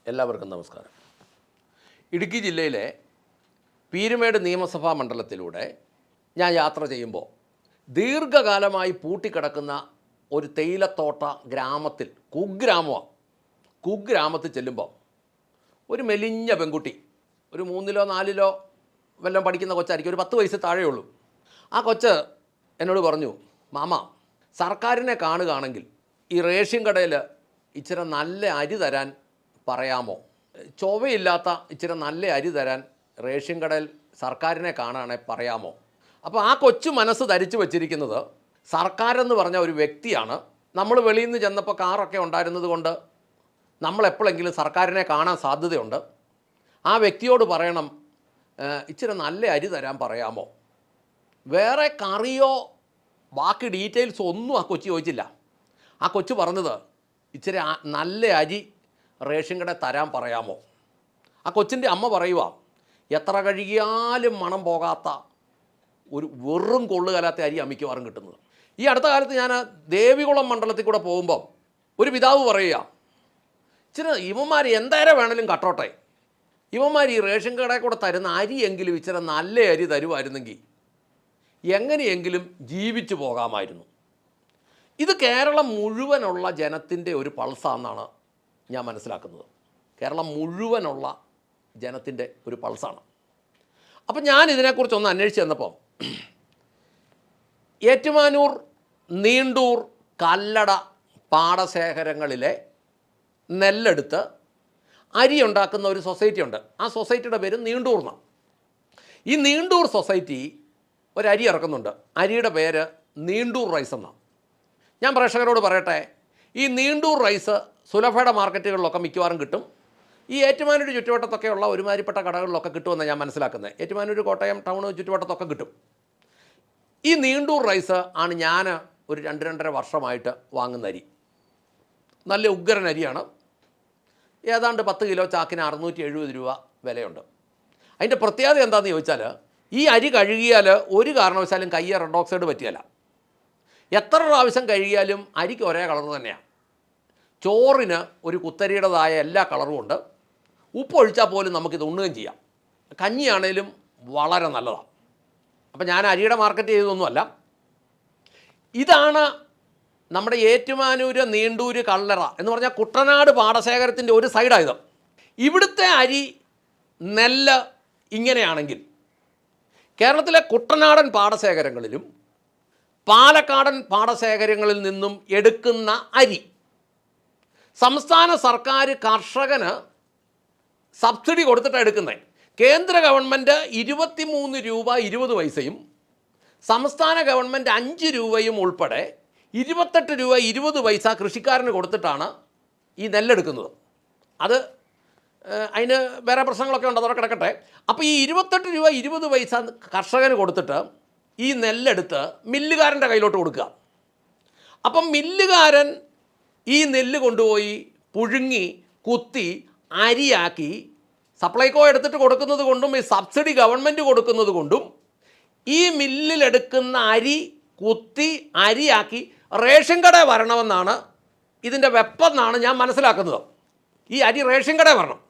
എല്ലാവർക്കും നമസ്കാരം. ഇടുക്കി ജില്ലയിലെ പീരുമേട് നിയമസഭാ മണ്ഡലത്തിലൂടെ ഞാൻ യാത്ര ചെയ്യുമ്പോൾ ദീർഘകാലമായി പൂട്ടിക്കിടക്കുന്ന ഒരു തേയിലത്തോട്ട ഗ്രാമത്തിൽ കുഗ്രാമത്തിൽ ചെല്ലുമ്പോൾ ഒരു മെലിഞ്ഞ പെൺകുട്ടി, ഒരു 3-ോ 4-ലോ വല്ലതും പഠിക്കുന്ന കൊച്ചായിരിക്കും, ഒരു 10 വയസ്സ് താഴെയുള്ളൂ. ആ കൊച്ച് എന്നോട് പറഞ്ഞു, മാമ, സർക്കാരിനെ കാണുകയാണെങ്കിൽ ഈ റേഷൻ കടയിൽ ഇച്ചിരി നല്ല അരി തരാൻ പറയാമോ? ചൊവയില്ലാത്ത ഇച്ചിരി നല്ല അരി തരാൻ റേഷൻ കടയിൽ സർക്കാരിനെ കാണുകയാണെങ്കിൽ പറയാമോ? അപ്പോൾ ആ കൊച്ചു മനസ്സ് ധരിച്ചു വച്ചിരിക്കുന്നത് സർക്കാരെന്ന് പറഞ്ഞ ഒരു വ്യക്തിയാണ്. നമ്മൾ വെളിയിൽ നിന്ന് ചെന്നപ്പോൾ കാറൊക്കെ ഉണ്ടായിരുന്നത് കൊണ്ട് നമ്മളെപ്പോഴെങ്കിലും സർക്കാരിനെ കാണാൻ സാധ്യതയുണ്ട്. ആ വ്യക്തിയോട് പറയണം, ഇച്ചിരി നല്ല അരി തരാൻ പറയാമോ? വേറെ കറിയോ ബാക്കി ഡീറ്റെയിൽസ് ഒന്നും ആ കൊച്ചു ചോദിച്ചില്ല. ആ കൊച്ചു പറഞ്ഞത്, ഇച്ചിരി നല്ല അരി റേഷൻ കട തരാൻ പറയാമോ? ആ കൊച്ചിൻ്റെ അമ്മ പറയുക, എത്ര കഴുകിയാലും മണം പോകാത്ത ഒരു വെറും കൊള്ളുകലാത്ത അരി അമ്മിക്കുവാറും കിട്ടുന്നത്. ഈ അടുത്ത കാലത്ത് ഞാൻ ദേവികുളം മണ്ഡലത്തിൽ കൂടെ പോകുമ്പം ഒരു പിതാവ് പറയുക, ഇച്ചിരി ഇവന്മാർ എന്തേരം വേണമെങ്കിലും കട്ടോട്ടെ, ഇവന്മാർ ഈ റേഷൻ കടയിൽ കൂടെ തരുന്ന അരിയെങ്കിലും ഇച്ചിരി നല്ല അരി തരുമായിരുന്നെങ്കിൽ എങ്ങനെയെങ്കിലും ജീവിച്ചു പോകാമായിരുന്നു. ഇത് കേരളം മുഴുവനുള്ള ജനത്തിൻ്റെ ഒരു പൾസാണെന്നാണ് ഞാൻ മനസ്സിലാക്കുന്നത്. കേരളം മുഴുവനുള്ള ജനത്തിൻ്റെ ഒരു പൾസാണ്. അപ്പം ഞാൻ ഇതിനെക്കുറിച്ചൊന്ന് അന്വേഷിച്ച് ചെന്നപ്പോൾ ഏറ്റുമാനൂർ, നീണ്ടൂർ, കല്ലട പാടശേഖരങ്ങളിലെ നെല്ലെടുത്ത് അരി ഉണ്ടാക്കുന്ന ഒരു സൊസൈറ്റി ഉണ്ട്. ആ സൊസൈറ്റിയുടെ പേര് നീണ്ടൂർ എന്നാണ്. ഈ നീണ്ടൂർ സൊസൈറ്റി ഒരു അരി ഇറക്കുന്നുണ്ട്. അരിയുടെ പേര് നീണ്ടൂർ റൈസ് എന്നാണ്. ഞാൻ പ്രേക്ഷകരോട് പറയട്ടെ, ഈ നീണ്ടൂർ റൈസ് സുലഭയുടെ മാർക്കറ്റുകളിലൊക്കെ മിക്കവാറും കിട്ടും. ഈ ഏറ്റുമാനൂർ ചുറ്റുവട്ടത്തൊക്കെയുള്ള ഒരുമാതിരിപ്പെട്ട കടകളിലൊക്കെ കിട്ടുമെന്ന് ഞാൻ മനസ്സിലാക്കുന്നത്. ഏറ്റുമാനൂർ, കോട്ടയം ടൗൺ ചുറ്റുവട്ടത്തൊക്കെ കിട്ടും. ഈ നീണ്ടൂർ റൈസ് ആണ് ഞാൻ ഒരു 2-2.5 വർഷമായിട്ട് വാങ്ങുന്ന അരി. നല്ല ഉഗ്രൻ അരിയാണ്. ഏതാണ്ട് 10 കിലോ ചാക്കിന് 670 രൂപ വിലയുണ്ട്. അതിൻ്റെ പ്രത്യേകത എന്താണെന്ന് ചോദിച്ചാൽ, ഈ അരി കഴുകിയാൽ ഒരു കാരണവശാലും കയ്യെ റെഡ് ഓക്സൈഡ് പറ്റിയല്ല. എത്ര പ്രാവശ്യം കഴുകിയാലും അരിക്ക് ഒരേ കളർ തന്നെയാണ്. ചോറിന് ഒരു കുത്തരിയുടേതായ എല്ലാ കളറും ഉണ്ട്. ഉപ്പൊഴിച്ചാൽ പോലും നമുക്കിത് ഉണ്ണുകയും ചെയ്യാം. കഞ്ഞിയാണേലും വളരെ നല്ലതാണ്. അപ്പം ഞാൻ അരിയുടെ മാർക്കറ്റ് ചെയ്തതൊന്നുമല്ല. ഇതാണ് നമ്മുടെ ഏറ്റുമാനൂർ, നീണ്ടൂർ, കല്ലറ എന്ന് പറഞ്ഞാൽ കുട്ടനാട് പാടശേഖരത്തിൻ്റെ ഒരു സൈഡായത്. ഇവിടുത്തെ അരി നെല്ല് ഇങ്ങനെയാണെങ്കിൽ കേരളത്തിലെ കുട്ടനാടൻ പാടശേഖരങ്ങളിലും പാലക്കാടൻ പാടശേഖരങ്ങളിൽ നിന്നും എടുക്കുന്ന അരി സംസ്ഥാന സർക്കാർ കർഷകന് സബ്സിഡി കൊടുത്തിട്ടാണ് എടുക്കുന്നത്. കേന്ദ്ര ഗവൺമെൻറ് 23 രൂപ 20 പൈസയും സംസ്ഥാന ഗവൺമെൻറ് 5 രൂപയും ഉൾപ്പെടെ 28 രൂപ 20 പൈസ കൃഷിക്കാരന് കൊടുത്തിട്ടാണ് ഈ നെല്ലെടുക്കുന്നത്. അത് അതിന് വേറെ പ്രശ്നങ്ങളൊക്കെ ഉണ്ട്, അതോടെ കിടക്കട്ടെ. അപ്പോൾ ഈ 28 രൂപ 20 പൈസ കർഷകന് കൊടുത്തിട്ട് ഈ നെല്ലെടുത്ത് മില്ലുകാരൻ്റെ കയ്യിലോട്ട് കൊടുക്കുക. അപ്പം മില്ലുകാരൻ ഈ നെല്ല് കൊണ്ടുപോയി പുഴുങ്ങി കുത്തി അരിയാക്കി സപ്ലൈകോ എടുത്തിട്ട് കൊടുക്കുന്നത് കൊണ്ടും ഈ സബ്സിഡി ഗവൺമെൻറ് കൊടുക്കുന്നത് കൊണ്ടും ഈ മില്ലിലെടുക്കുന്ന അരി കുത്തി അരിയാക്കി റേഷൻ കട വരണമെന്നാണ് ഇതിൻ്റെ വെപ്പെന്നാണ് ഞാൻ മനസ്സിലാക്കുന്നത്. ഈ അരി റേഷൻ കട വരണം.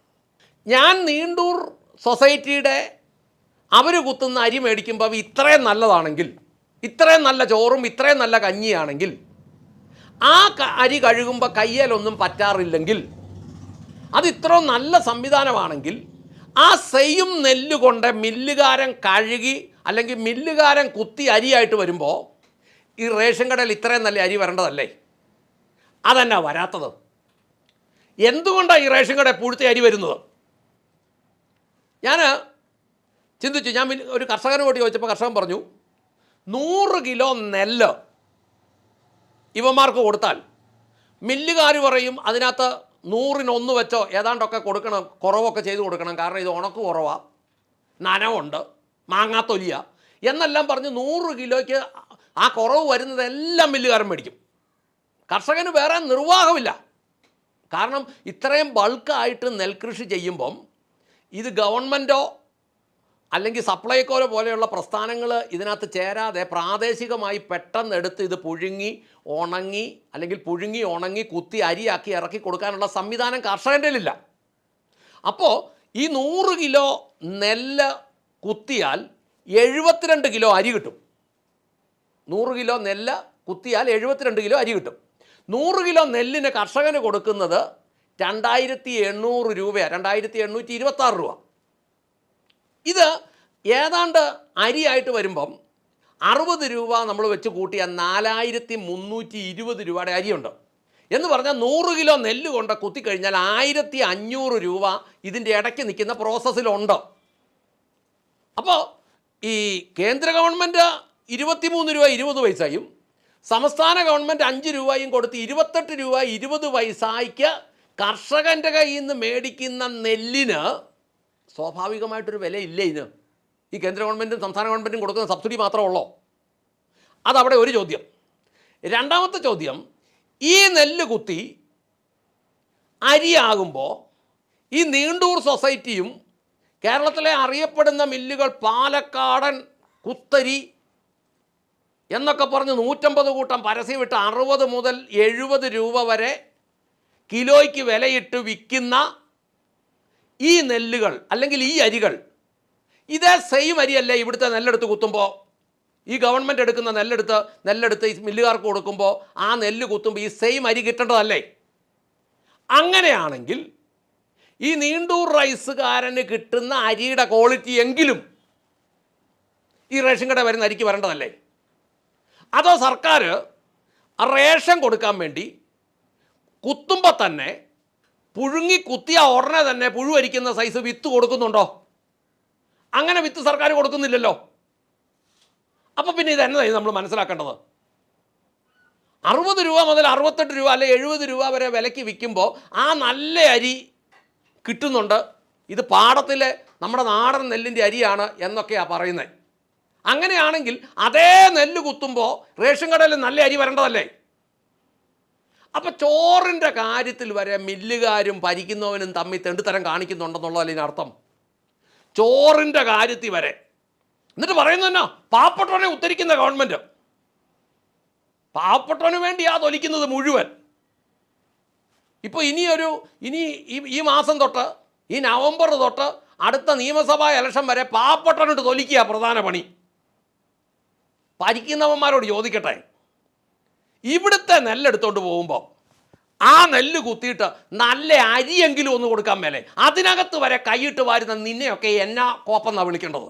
ഞാൻ നീണ്ടൂർ സൊസൈറ്റിയുടെ അവർ കുത്തുന്ന അരി മേടിക്കുമ്പോൾ ഇത്രയും നല്ലതാണെങ്കിൽ, ഇത്രയും നല്ല ചോറും ഇത്രയും നല്ല കഞ്ഞിയാണെങ്കിൽ, ആ അരി കഴുകുമ്പോൾ കയ്യിലൊന്നും പറ്റാറില്ലെങ്കിൽ, അത് ഇത്രയും നല്ല സംവിധാനമാണെങ്കിൽ, ആ സെയിം നെല്ല് കൊണ്ട് മില്ലുകാരൻ കഴുകി അല്ലെങ്കിൽ മില്ലുകാരൻ കുത്തി അരിയായിട്ട് വരുമ്പോൾ ഈ റേഷൻ കടയിൽ ഇത്രയും നല്ല അരി വരേണ്ടതല്ലേ? അതെന്നാ വരാത്തത്? എന്തുകൊണ്ടാണ് ഈ റേഷൻ കടയിൽ പുഴുത്ത അരി വരുന്നത്? ഞാൻ ചിന്തിച്ചു. ഞാൻ ഒരു കർഷകനോട് ചോദിച്ചപ്പോൾ കർഷകൻ പറഞ്ഞു, 100 കിലോ നെല്ല് ഇവന്മാർക്ക് കൊടുത്താൽ മില്ലുകാർ പറയും അതിനകത്ത് 100-1 വെച്ചോ ഏതാണ്ടൊക്കെ കൊടുക്കണം, കുറവൊക്കെ ചെയ്ത് കൊടുക്കണം, കാരണം ഇത് ഉണക്ക് കുറവാണ്, നനവുണ്ട്, മാങ്ങാത്തൊലിയ എന്നെല്ലാം പറഞ്ഞ് 100 കിലോയ്ക്ക് ആ കുറവ് വരുന്നതെല്ലാം മില്ലുകാരൻ മേടിക്കും. കർഷകന് വേറെ നിർവാഹമില്ല. കാരണം ഇത്രയും ബൾക്കായിട്ട് നെൽകൃഷി ചെയ്യുമ്പം ഇത് ഗവൺമെൻറ്റോ അല്ലെങ്കിൽ സപ്ലൈകോ പോലെയുള്ള പ്രസ്ഥാനങ്ങൾ ഇതിനകത്ത് ചേരാതെ പ്രാദേശികമായി പെട്ടെന്ന് എടുത്ത് ഇത് പുഴുങ്ങി ഉണങ്ങി അല്ലെങ്കിൽ പുഴുങ്ങി ഉണങ്ങി കുത്തി അരിയാക്കി ഇറക്കി കൊടുക്കാനുള്ള സംവിധാനം കർഷകൻ്റെ ഇല്ല. അപ്പോൾ ഈ 100 കിലോ നെല്ല് കുത്തിയാൽ 72 കിലോ അരി കിട്ടും. 100 കിലോ നെല്ല് കുത്തിയാൽ 72 കിലോ അരി കിട്ടും. 100 കിലോ നെല്ലിന് കർഷകന് കൊടുക്കുന്നത് 2800 രൂപയാണ്, 2826 രൂപ. ഇത് ഏതാണ്ട് അരിയായിട്ട് വരുമ്പം 60 രൂപ നമ്മൾ വെച്ച് കൂട്ടിയാൽ 4320 രൂപയുടെ അരിയുണ്ട് എന്ന് പറഞ്ഞാൽ 100 കിലോ നെല്ല് കൊണ്ട് കുത്തിക്കഴിഞ്ഞാൽ 1500 രൂപ ഇതിൻ്റെ ഇടയ്ക്ക് നിൽക്കുന്ന പ്രോസസ്സിലുണ്ട്. അപ്പോൾ ഈ കേന്ദ്ര ഗവൺമെൻറ് 23 രൂപ 20 പൈസയും സംസ്ഥാന ഗവൺമെൻറ് 5 രൂപയും കൊടുത്ത് 28 രൂപ 20 പൈസയ്ക്ക് കർഷകൻ്റെ കയ്യിൽ നിന്ന് മേടിക്കുന്ന നെല്ലിന് സ്വാഭാവികമായിട്ടൊരു വിലയില്ല. ഇതിന് ഈ കേന്ദ്ര ഗവൺമെൻറ്റും സംസ്ഥാന ഗവൺമെൻറ്റും കൊടുക്കുന്ന സബ്സിഡി മാത്രമേ ഉള്ളൂ. അതവിടെ ഒരു ചോദ്യം. രണ്ടാമത്തെ ചോദ്യം, ഈ നെല്ല് കുത്തി അരിയാകുമ്പോൾ ഈ നീണ്ടൂർ സൊസൈറ്റിയും കേരളത്തിലെ അറിയപ്പെടുന്ന മില്ലുകൾ പാലക്കാടൻ കുത്തരി എന്നൊക്കെ പറഞ്ഞ് 150 കൂട്ടം പരസ്യമിട്ട് 60 മുതൽ 70 രൂപ വരെ കിലോയ്ക്ക് വിലയിട്ട് വിൽക്കുന്ന ഈ നെല്ലുകൾ അല്ലെങ്കിൽ ഈ അരികൾ ഇതേ സെയിം അരിയല്ലേ ഇവിടുത്തെ നെല്ലെടുത്ത് കുത്തുമ്പോൾ ഈ ഗവൺമെൻറ് എടുക്കുന്ന നെല്ലെടുത്ത് ഈ മില്ലുകാർക്ക് കൊടുക്കുമ്പോൾ ആ നെല്ല് കുത്തുമ്പോൾ ഈ സെയിം അരി കിട്ടേണ്ടതല്ലേ? അങ്ങനെയാണെങ്കിൽ ഈ നീണ്ടൂർ റൈസുകാരന് കിട്ടുന്ന അരിയുടെ ക്വാളിറ്റി എങ്കിലും ഈ റേഷൻ കട വരുന്ന അരിക്ക് വരേണ്ടതല്ലേ? അതോ സർക്കാർ റേഷൻ കൊടുക്കാൻ വേണ്ടി കുത്തുമ്പോൾ തന്നെ പുഴുങ്ങി കുത്തിയ ഉടനെ തന്നെ പുഴുവരിക്കുന്ന സൈസ് വിത്ത് കൊടുക്കുന്നുണ്ടോ? അങ്ങനെ വിത്ത് സർക്കാർ കൊടുക്കുന്നില്ലല്ലോ. അപ്പോൾ പിന്നെ ഇതെന്നതാണ് നമ്മൾ മനസ്സിലാക്കേണ്ടത്? 60 രൂപ മുതൽ 68 രൂപ അല്ലെ 70 രൂപ വരെ വിലയ്ക്ക് വിൽക്കുമ്പോൾ ആ നല്ല അരി കിട്ടുന്നുണ്ട്, ഇത് പാടത്തിലെ നമ്മുടെ നാടൻ നെല്ലിൻ്റെ അരിയാണ് എന്നൊക്കെയാണ് പറയുന്നത്. അങ്ങനെയാണെങ്കിൽ അതേ നെല്ല് കുത്തുമ്പോൾ റേഷൻ കടയിൽ നല്ല അരി വരേണ്ടതല്ലേ? അപ്പോൾ ചോറിൻ്റെ കാര്യത്തിൽ വരെ മില്ലുകാരും ഭരിക്കുന്നവനും തമ്മിൽ തെണ്ടിത്തരം കാണിക്കുന്നുണ്ടെന്നുള്ളതല്ലേ ഇതിനർത്ഥം? ചോറിൻ്റെ കാര്യത്തിൽ വരെ. എന്നിട്ട് പറയുന്നതന്നെ പാവപ്പെട്ടവനെ ഉദ്ധരിക്കുന്ന ഗവൺമെൻറ്, പാവപ്പെട്ടവന് വേണ്ടിയാ തൊലിക്കുന്നത് മുഴുവൻ. ഇപ്പോൾ ഇനി ഈ മാസം തൊട്ട് ഈ നവംബർ തൊട്ട് അടുത്ത നിയമസഭാ ഇലക്ഷൻ വരെ പാവപ്പെട്ടവനോട് തൊലിക്കുക പ്രധാന പണി. ഭരിക്കുന്നവന്മാരോട് ചോദിക്കട്ടെ, ഇവിടുത്തെ നെല്ലെടുത്തോണ്ട് പോകുമ്പോൾ ആ നെല്ല് കുത്തിയിട്ട് നല്ല അരിയെങ്കിലും ഒന്ന് കൊടുക്കാൻ മേലെ, അതിനകത്ത് വരെ കൈയിട്ട് വാരുന്ന നിന്നെയൊക്കെ എന്നാ കോപ്പെന്നാണ് വിളിക്കേണ്ടത്?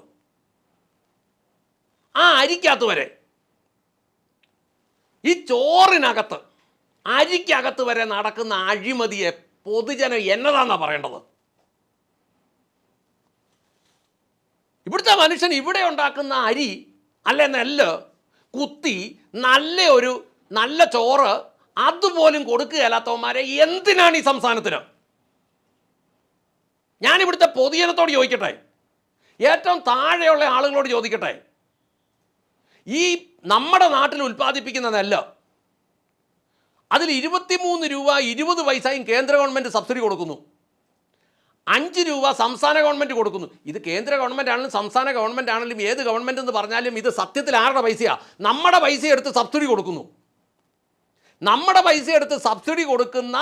ആ അരിക്കകത്ത് വരെ, ഈ ചോറിനകത്ത് അരിക്കകത്ത് വരെ നടക്കുന്ന അഴിമതിയെ പൊതുജനം എന്നതാണെന്നാണ് പറയേണ്ടത്? ഇവിടുത്തെ മനുഷ്യൻ ഇവിടെ ഉണ്ടാക്കുന്ന അരി അല്ലെ നെല്ല് കുത്തി നല്ല ചോറ് അതുപോലും കൊടുക്കുകയല്ലാത്തവന്മാരെ എന്തിനാണ് ഈ സംസ്ഥാനത്തിന്? ഞാനിവിടുത്തെ പൊതുജനത്തോട് ചോദിക്കട്ടെ, ഏറ്റവും താഴെയുള്ള ആളുകളോട് ചോദിക്കട്ടെ, ഈ നമ്മുടെ നാട്ടിൽ ഉൽപ്പാദിപ്പിക്കുന്ന നെല്ല് അതിൽ 23 രൂപ 20 പൈസയും കേന്ദ്ര ഗവൺമെൻറ് സബ്സിഡി കൊടുക്കുന്നു, 5 രൂപ സംസ്ഥാന ഗവൺമെൻറ് കൊടുക്കുന്നു. ഇത് കേന്ദ്ര ഗവൺമെൻറ് ആണെങ്കിലും സംസ്ഥാന ഗവൺമെൻറ് ആണെങ്കിലും ഏത് ഗവൺമെൻറ് എന്ന് പറഞ്ഞാലും ഇത് സത്യത്തിൽ ആരുടെ പൈസയാണ്? നമ്മുടെ പൈസ എടുത്ത് സബ്സിഡി കൊടുക്കുന്നു. നമ്മുടെ പൈസ എടുത്ത് സബ്സിഡി കൊടുക്കുന്ന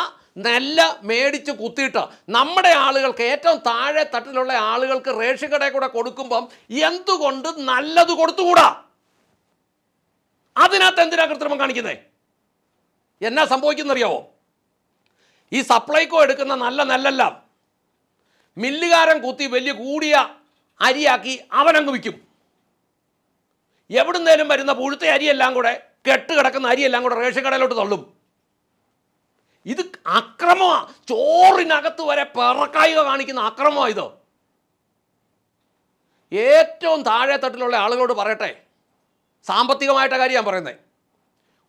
നെല്ല് മേടിച്ച് കുത്തിയിട്ട് നമ്മുടെ ആളുകൾക്ക്, ഏറ്റവും താഴെ തട്ടിലുള്ള ആളുകൾക്ക് റേഷൻ കടയിൽ കൂടെ കൊടുക്കുമ്പം എന്തുകൊണ്ട് നല്ലത് കൊടുത്തുകൂടാ? അതിനകത്ത് എന്തിനാ കൃത്രിമം കാണിക്കുന്നത്? എന്നാ സംഭവിക്കുന്നറിയാവോ? ഈ സപ്ലൈകോ എടുക്കുന്ന നല്ല നെല്ലെല്ലാം മില്ലുകാരൻ കുത്തി വലിയ കൂടിയ അരിയാക്കി അവനങ്ങ് വിൽക്കും. എവിടുന്നേലും വരുന്ന പുഴുത്ത അരിയെല്ലാം കൂടെ, കെട്ട് കിടക്കുന്ന അരിയെല്ലാം കൂടെ റേഷൻ കടയിലോട്ട് തള്ളും. ഇത് അക്രമമാണ്. ചോറിനകത്ത് വരെ പിറക്കായിക കാണിക്കുന്ന അക്രമമാണ് ഇത്. ഏറ്റവും താഴെ തട്ടിലുള്ള ആളുകളോട് പറയട്ടെ, സാമ്പത്തികമായിട്ട കാര്യം ഞാൻ പറയുന്നത്.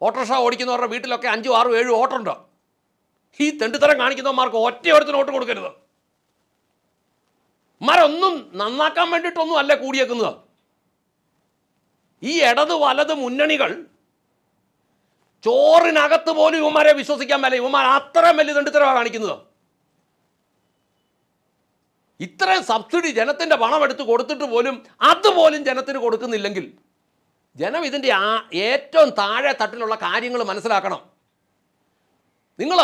ഓട്ടോറിക്ഷ ഓടിക്കുന്നവരുടെ വീട്ടിലൊക്കെ 5, 6, 7 ഓട്ടമുണ്ട്. ഈ തെണ്ടിത്തരം കാണിക്കുന്നവന്മാർക്ക് ഒറ്റയൊരുത്തിന് ഓട്ട് കൊടുക്കരുത്. മരൊന്നും നന്നാക്കാൻ വേണ്ടിയിട്ടൊന്നും അല്ല കൂടിയേക്കുന്നത്. ഈ ഇടത് വലത് മുന്നണികൾ ചോറിനകത്ത് പോലും ഇവന്മാരെ വിശ്വസിക്കാൻ മേല. ഇവന്മാർ അത്രയും വലിയ തെണ്ടിത്തരമാണ് കാണിക്കുന്നത്. ഇത്രയും സബ്സിഡി ജനത്തിൻ്റെ പണം എടുത്ത് കൊടുത്തിട്ട് പോലും അതുപോലും ജനത്തിന് കൊടുക്കുന്നില്ലെങ്കിൽ ജനം ഇതിൻ്റെ ഏറ്റവും താഴെ തട്ടിലുള്ള കാര്യങ്ങൾ മനസ്സിലാക്കണം. നിങ്ങൾ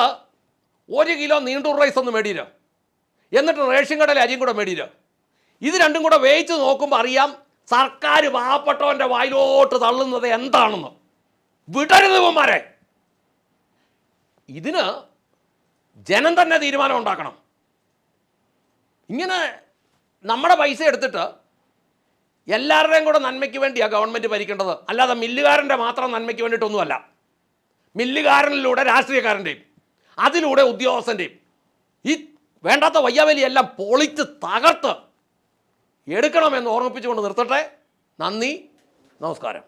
1 കിലോ നീണ്ടൂർ റൈസ് ഒന്ന് മേടിയില്ല, എന്നിട്ട് റേഷൻ കടയിലെ അരിയും കൂടെ മേടിയില്ല. ഇത് രണ്ടും കൂടെ വേയിച്ച് നോക്കുമ്പോൾ അറിയാം സർക്കാർ പാവപ്പെട്ടവൻ്റെ വായിലോട്ട് തള്ളുന്നത് എന്താണെന്ന്. വിടരുത് ഇവന്മാരെ. ഇതിന് ജനം തന്നെ തീരുമാനം ഉണ്ടാക്കണം. ഇങ്ങനെ നമ്മുടെ പൈസ എടുത്തിട്ട് എല്ലാവരുടെയും കൂടെ നന്മയ്ക്ക് വേണ്ടിയാണ് ഗവൺമെൻറ് ഭരിക്കേണ്ടത്, അല്ലാതെ മില്ലുകാരൻ്റെ മാത്രം നന്മയ്ക്ക് വേണ്ടിയിട്ടൊന്നുമല്ല. മില്ലുകാരനിലൂടെ രാഷ്ട്രീയക്കാരൻ്റെയും അതിലൂടെ ഉദ്യോഗസ്ഥൻ്റെയും ഈ വേണ്ടാത്ത വയ്യാവലിയെല്ലാം പൊളിച്ച് തകർത്ത് എടുക്കണമെന്ന് ഓർമ്മിപ്പിച്ചുകൊണ്ട് നിർത്തട്ടെ. നന്ദി, നമസ്കാരം.